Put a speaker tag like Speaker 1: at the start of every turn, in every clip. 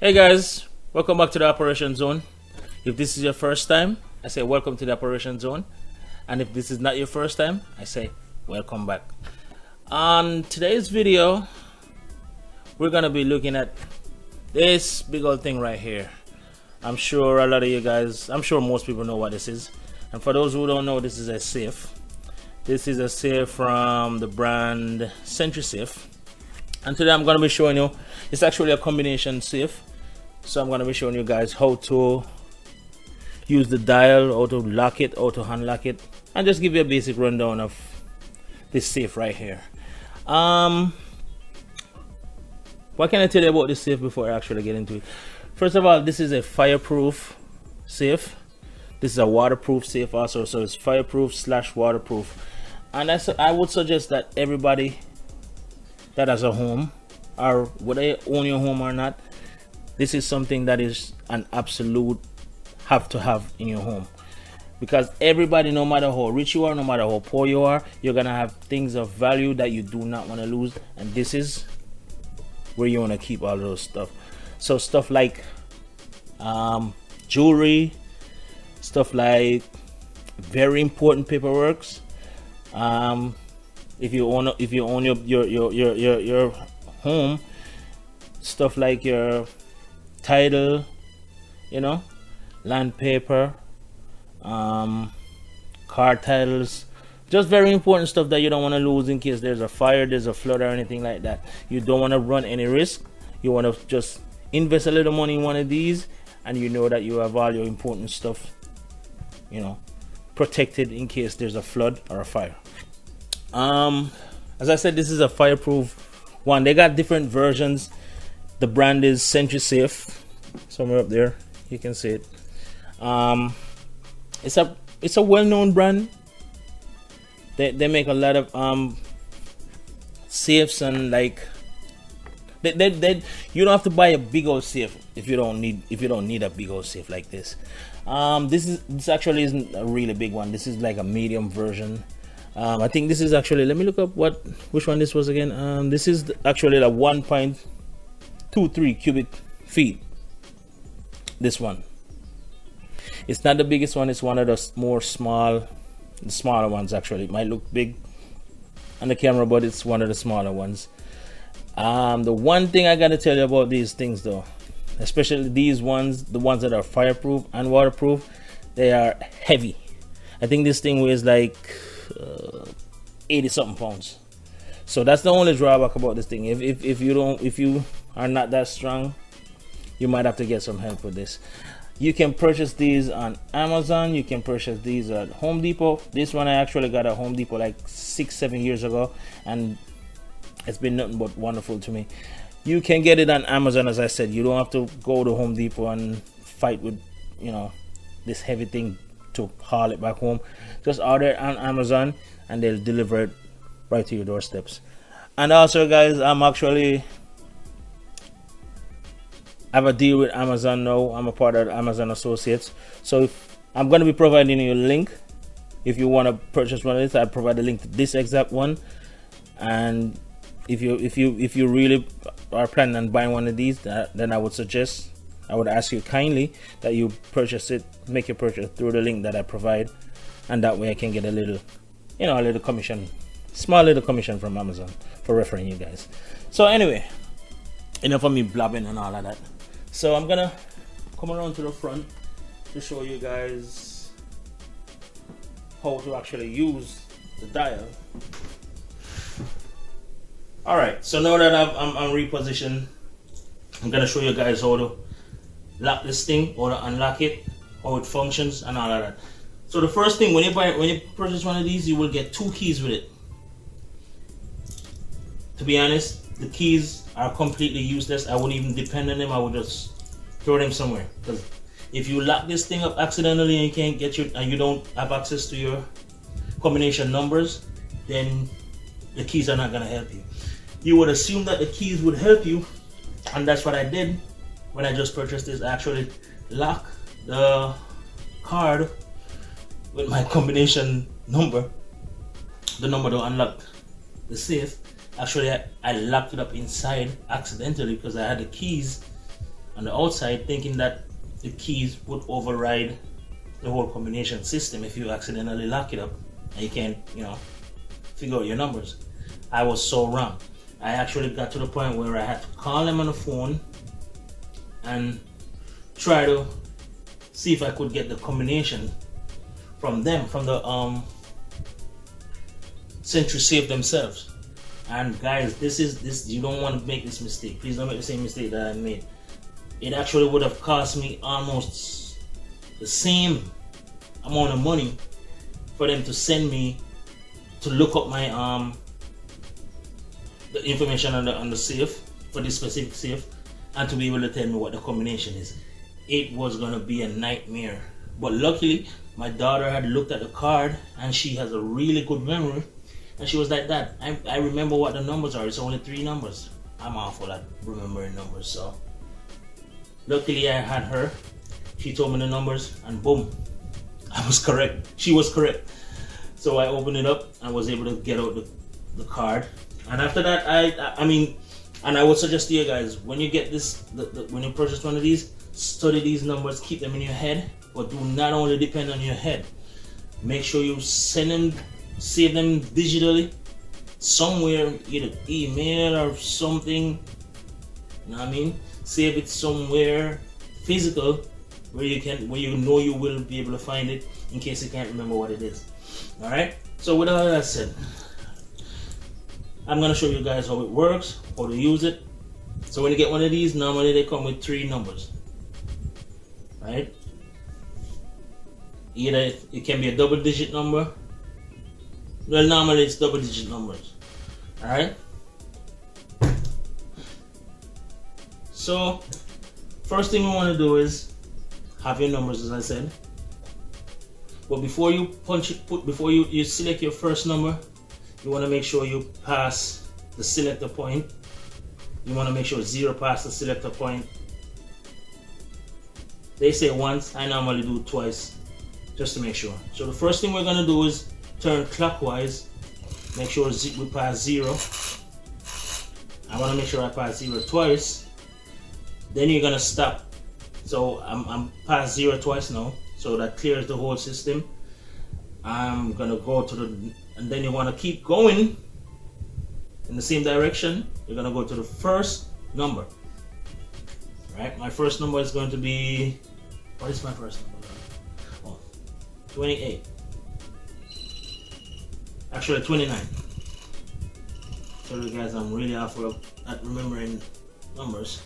Speaker 1: Hey guys, welcome back to the Operation Zone. If this is your first time, I say welcome to the Operation Zone. And if this is not your first time, I say welcome back. On today's video, we're gonna be looking at this big old thing right here. I'm sure a lot of you guys, I'm sure most people know what this is. And for those who don't know, this is a safe. This is a safe from the brand Sentry safe. And today I'm going to be showing you, it's actually a combination safe. So I'm going to be showing you guys how to use the dial, how to lock it, how to unlock it, and just give you a basic rundown of this safe right here. What can I tell you about this safe before I actually get into it? First of all, this is a fireproof safe. This is a waterproof safe also, so it's fireproof / waterproof. And I would suggest that everybody that has a home, or whether you own your home or not, this is something that is an absolute have to have in your home, because everybody, no matter how rich you are, no matter how poor you are, you're gonna have things of value that you do not want to lose, and this is where you want to keep all those stuff. So stuff like jewelry, stuff like very important paperworks. If you own your home, stuff like your title, land paper, car titles, just very important stuff that you don't want to lose in case there's a fire, there's a flood, or anything like that. You don't want to run any risk. You want to just invest a little money in one of these, and you know that you have all your important stuff, protected in case there's a flood or a fire. As I said, this is a fireproof one. They got different versions. The brand is Sentry Safe. Somewhere up there, you can see it. It's a well-known brand. They make a lot of safes, and like they you don't have to buy a big old safe if you don't need a big old safe like this. This actually isn't a really big one. This is like a medium version. I think this is actually, let me look up which one this was again. This is actually the 1.23 cubic feet. This one, it's not the biggest one. It's one of the smaller ones. Actually, it might look big on the camera, but it's one of the smaller ones. The one thing I gotta tell you about these things though, especially these ones, the ones that are fireproof and waterproof, they are heavy. I think this thing weighs like 80 something pounds. So that's the only drawback about this thing. If you are not that strong, you might have to get some help with this. You can purchase these on Amazon. You can purchase these at Home Depot. This one I actually got at Home Depot like 6-7 years ago, and it's been nothing but wonderful to me. You can get it on Amazon. As I said, you don't have to go to Home Depot and fight with this heavy thing to haul it back home. Just order it on Amazon and they'll deliver it right to your doorsteps. And also guys, I have a deal with Amazon now. I'm a part of Amazon Associates, so I'm going to be providing you a link. If you want to purchase one of these, I provide a link to this exact one. And if you really are planning on buying one of these, then I would ask you kindly that you purchase it, make your purchase through the link that I provide, and that way I can get a little commission, small little commission from Amazon for referring you guys. So anyway, enough of me blabbing and all of that. So I'm gonna come around to the front to show you guys how to actually use the dial. All right, so now that I'm repositioned, I'm gonna show you guys how to lock this thing or to unlock it, how it functions, and all of that. So the first thing, when you purchase one of these, you will get 2 keys with it. To be honest, the keys are completely useless. I wouldn't even depend on them. I would just throw them somewhere, because if you lock this thing up accidentally and you can't get and you don't have access to your combination numbers, then the keys are not gonna help you. You would assume that the keys would help you, and that's what I did when I just purchased this. I actually lock the card with my combination number, the number to unlock the safe. Actually, I locked it up inside accidentally because I had the keys on the outside, thinking that the keys would override the whole combination system if you accidentally lock it up and you can't, figure out your numbers. I was so wrong. I actually got to the point where I had to call them on the phone and try to see if I could get the combination from them, from the Sentry safe themselves. And guys, this you don't want to make this mistake. Please don't make the same mistake that I made. It actually would have cost me almost the same amount of money for them to send me to look up my the information on the safe for this specific safe and to be able to tell me what the combination is. It was gonna be a nightmare. But luckily my daughter had looked at the card and she has a really good memory. And she was like, "Dad, I remember what the numbers are. It's only 3 numbers." I'm awful at remembering numbers, so luckily I had her. She told me the numbers, and boom, I was correct. She was correct. So I opened it up and was able to get out the card. And after that, I mean, and I would suggest to you guys, when you get this, when you purchase one of these, study these numbers, keep them in your head, but do not only depend on your head. Make sure you save them digitally somewhere, either email or something. You know what I mean? Save it somewhere physical where you know you will be able to find it in case you can't remember what it is. Alright? So with all that said, I'm gonna show you guys how it works, how to use it. So when you get one of these, normally they come with 3 numbers. Right? Either it can be a double-digit number. Well, normally it's double-digit numbers. Alright? So, first thing we want to do is have your numbers, as I said. But before you punch it, before you select your first number, you want to make sure you pass the selector point. You want to make sure 0 pass the selector point. They say once, I normally do twice, just to make sure. So the first thing we're going to do is turn clockwise. Make sure we pass 0. I want to make sure I pass 0 twice. Then you're going to stop. So I'm past 0 twice now. So that clears the whole system. I'm going to go to and then you want to keep going in the same direction. You're going to go to the first number. Right? My first number is going to be, what is my first number? Oh, 28. Actually 29. Sorry guys, I'm really awful at remembering numbers.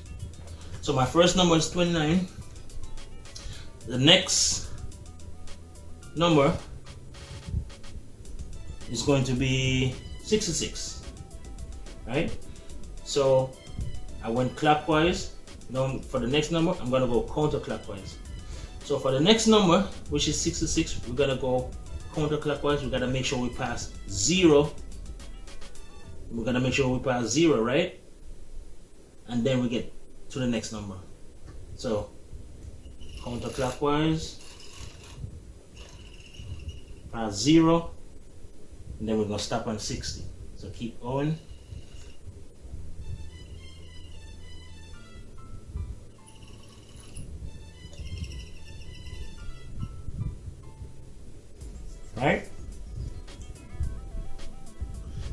Speaker 1: So my first number is 29. The next number is going to be 66. Right? So I went clockwise. Now for the next number, I'm going to go counterclockwise. So for the next number, which is 66, we're going to go counterclockwise. We got to make sure we pass 0. We're going to make sure we pass 0, right? And then we get to the next number. So counterclockwise, pass 0, and then we're going to stop on 60. So keep going. Right?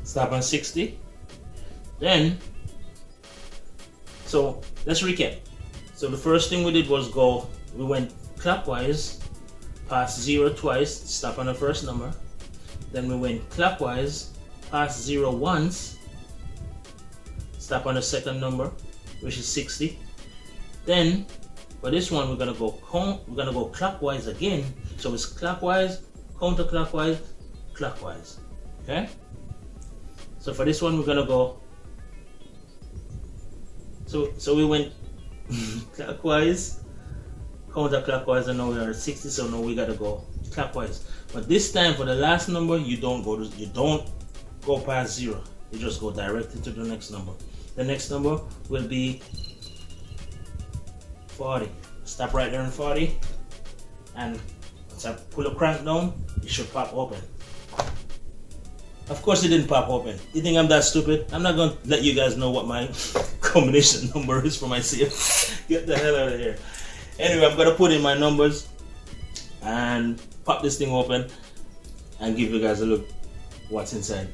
Speaker 1: Stop on 60. Then, so let's recap. So the first thing we did was we went clockwise, past 0 twice, stop on the first number. Then we went clockwise, past 0 once, stop on the second number, which is 60. Then for this one, we're gonna go clockwise again. So it's clockwise, counterclockwise, clockwise. Okay? So for this one, we're gonna go. So we went clockwise, counterclockwise, and now we are at 60. So now we gotta go clockwise. But this time for the last number, you don't go past 0. You just go directly to the next number. The next number will be 40. Stop right there in 40, and once I pull the crank down, it should pop open. Of course it didn't pop open. You think I'm that stupid? I'm not going to let you guys know what my combination number is for my safe. Get the hell out of here. Anyway, I'm gonna put in my numbers and pop this thing open and give you guys a look what's inside.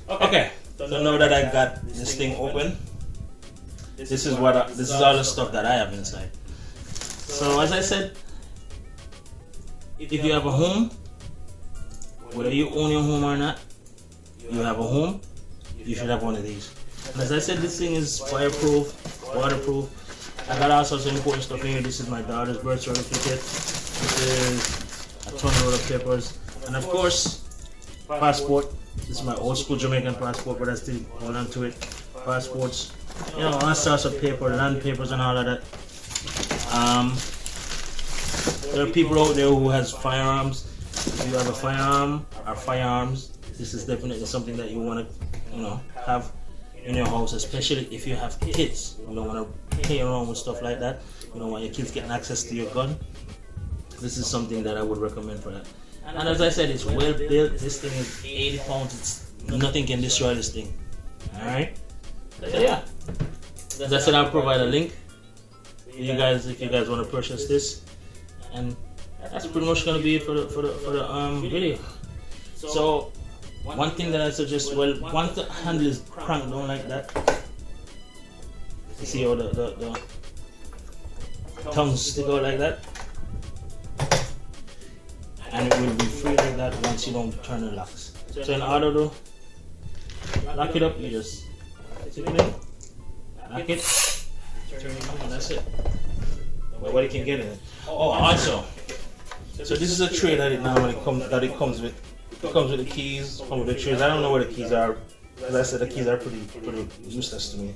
Speaker 1: Okay, so now that I got this thing open, this is all the stuff that I have inside. So as I said, if you have a home, whether you own your home or not, you have a home, you should have one of these. And as I said, this thing is fireproof, waterproof. I got also some important stuff in here. This is my daughter's birth certificate. This is a ton of papers, and of course, passport. This is my old school Jamaican passport, but I still hold on to it. Passports, you know, all sorts of paper, land papers and all of that. There are people out there who has firearms. If you have a firearm or firearms, this is definitely something that you want to, you know, have in your house, especially if you have kids. You don't want to play around with stuff like that. You don't want your kids getting access to your gun. This is something that I would recommend for that. And as I said, it's well built. This thing is 80 pounds. Nothing can destroy this thing. Alright? So yeah. As I said, I'll provide a link for you guys if you guys want to purchase this. And that's pretty much gonna be it for the video. So one thing that I suggest, well, once the handle is cranked down like that, you see how the tongues stick out like that, and it will be free like that once you don't turn the locks. So in order to lock it up, you just take it in, lock it, turn it on, and that's it. Nobody can get in it. Oh, also, so this is a tray that it normally comes with. It comes with the keys, comes with the trays. I don't know where the keys are. As I said, the keys are pretty useless to me.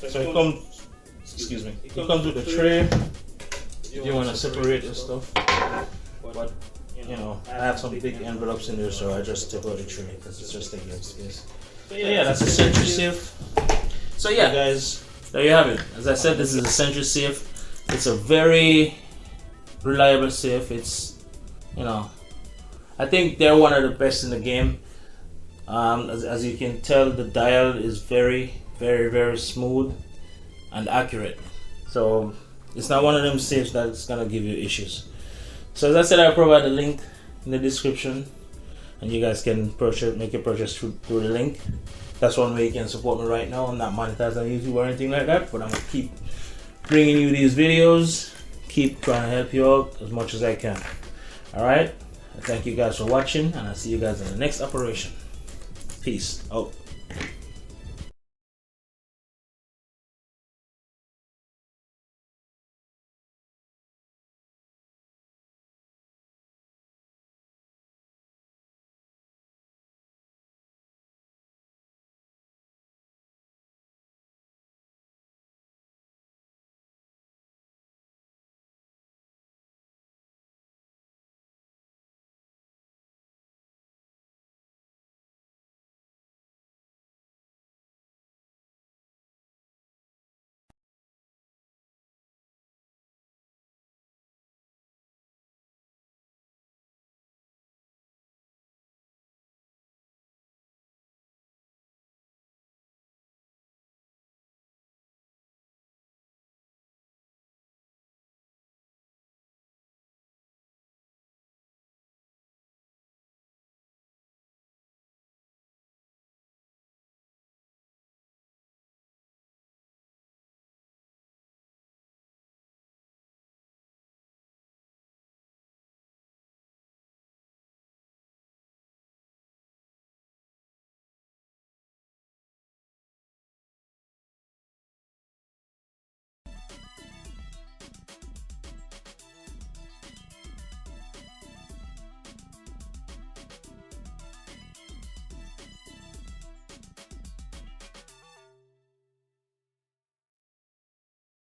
Speaker 1: So it comes, excuse me, it comes with a tray. If you want to separate your stuff, but you know, I have some big envelopes in there, so I just take out the tray because it's just taking up space. So yeah, that's a Sentry safe. So yeah, guys, there you have it. As I said, this is a Sentry safe. It's a very reliable safe. It's, you know, I think they're one of the best in the game. As you can tell, the dial is very smooth and accurate. So it's not one of them safes that's gonna give you issues. So as I said, I'll provide a link in the description, and you guys can make your purchase through the link. That's one way you can support me right now. I'm not monetized on YouTube or anything like that, but I'm gonna keep bringing you these videos, keep trying to help you out as much as I can. Alright, thank you guys for watching, and I'll see you guys in the next operation. Peace out.